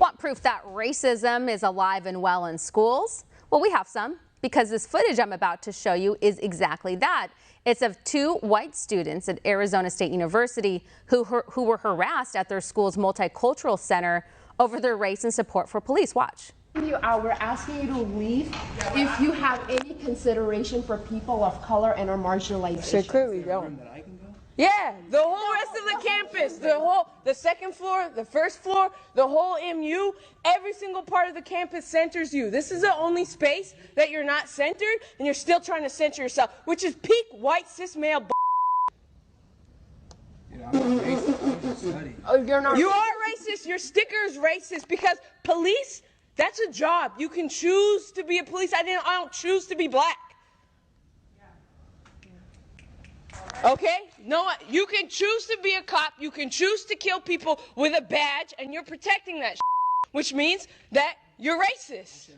Want proof that racism is alive and well in schools? Well, we have some, because this footage I'm about to show you is exactly that. It's of two white students at Arizona State University who were harassed at their school's multicultural center over their race and support for police. Watch. We're asking you to leave if you have any consideration for people of color and are marginalized. They clearly don't. Yeah, the whole rest of the campus, the second floor, the first floor, the whole MU, every single part of the campus centers you. This is the only space that you're not centered, and you're still trying to center yourself, which is peak white cis male. You're not. You are racist. Your sticker is racist because police. That's a job. You can choose to be a police. I don't choose to be black. Okay? No, you can choose to be a cop. You can choose to kill people with a badge, and you're protecting that, which means that you're racist.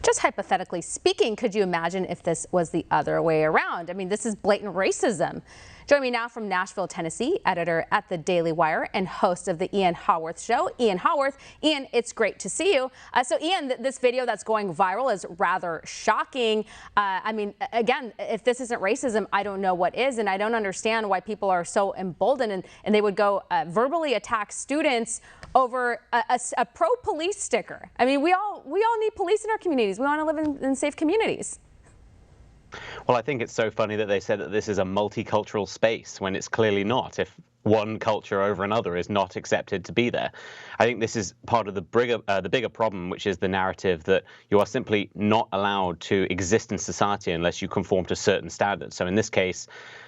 Just hypothetically speaking, could you imagine if this was the other way around? I mean, this is blatant racism. Join me now from Nashville, Tennessee, editor at the Daily Wire and host of the Ian Haworth Show, Ian Haworth. Ian, it's great to see you. So Ian, this video that's going viral is rather shocking. I mean, again, if this isn't racism, I don't know what is, and I don't understand why people are so emboldened and they would go verbally attack students over a pro-police sticker. I mean, we all need police in our communities. We want to live in safe communities. Well, I think it's so funny that they said that this is a multicultural space when it's clearly not. If one culture over another is not accepted to be there. I think this is part of the bigger problem, which is the narrative that you are simply not allowed to exist in society unless you conform to certain standards. So in this case,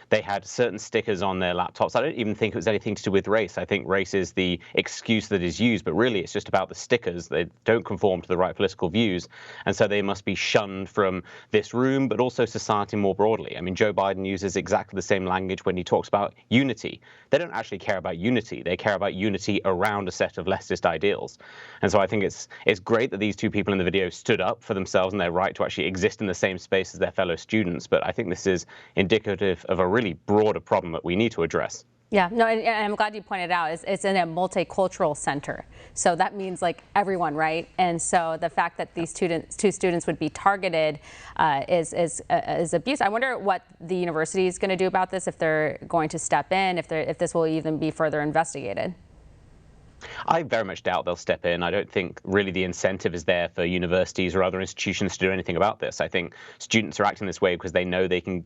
they had certain stickers on their laptops. I don't even think it was anything to do with race. I think race is the excuse that is used, but really it's just about the stickers. They don't conform to the right political views, and so they must be shunned from this room, but also society more broadly. I mean, Joe Biden uses exactly the same language when he talks about unity. They don't actually care about unity. They care about unity around a set of leftist ideals. And so I think it's great that these two people in the video stood up for themselves and their right to actually exist in the same space as their fellow students. But I think this is indicative of a really broader problem that we need to address. Yeah, no, and I'm glad you pointed out it's in a multicultural center. So that means like everyone, right? And so the fact that these two students would be targeted is abuse. I wonder what the university is going to do about this, if they're going to step in, if this will even be further investigated. I very much doubt they'll step in. I don't think really the incentive is there for universities or other institutions to do anything about this. I think students are acting this way because they know they can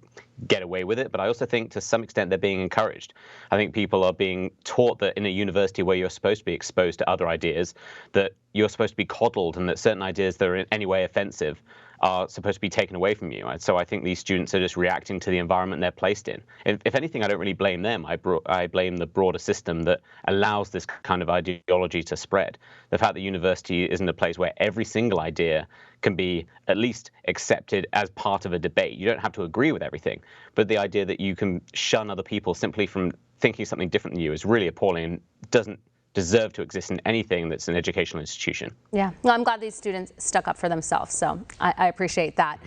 get away with it, but I also think to some extent they're being encouraged. I think people are being taught that in a university where you're supposed to be exposed to other ideas, that you're supposed to be coddled and that certain ideas that are in any way offensive are supposed to be taken away from you. And so I think these students are just reacting to the environment they're placed in. If anything, I don't really blame them. I blame the broader system that allows this kind of ideology to spread. The fact that university isn't a place where every single idea can be at least accepted as part of a debate. You don't have to agree with everything, but the idea that you can shun other people simply from thinking something different than you is really appalling and doesn't deserve to exist in anything that's an educational institution. Yeah, well, I'm glad these students stuck up for themselves, so I appreciate that.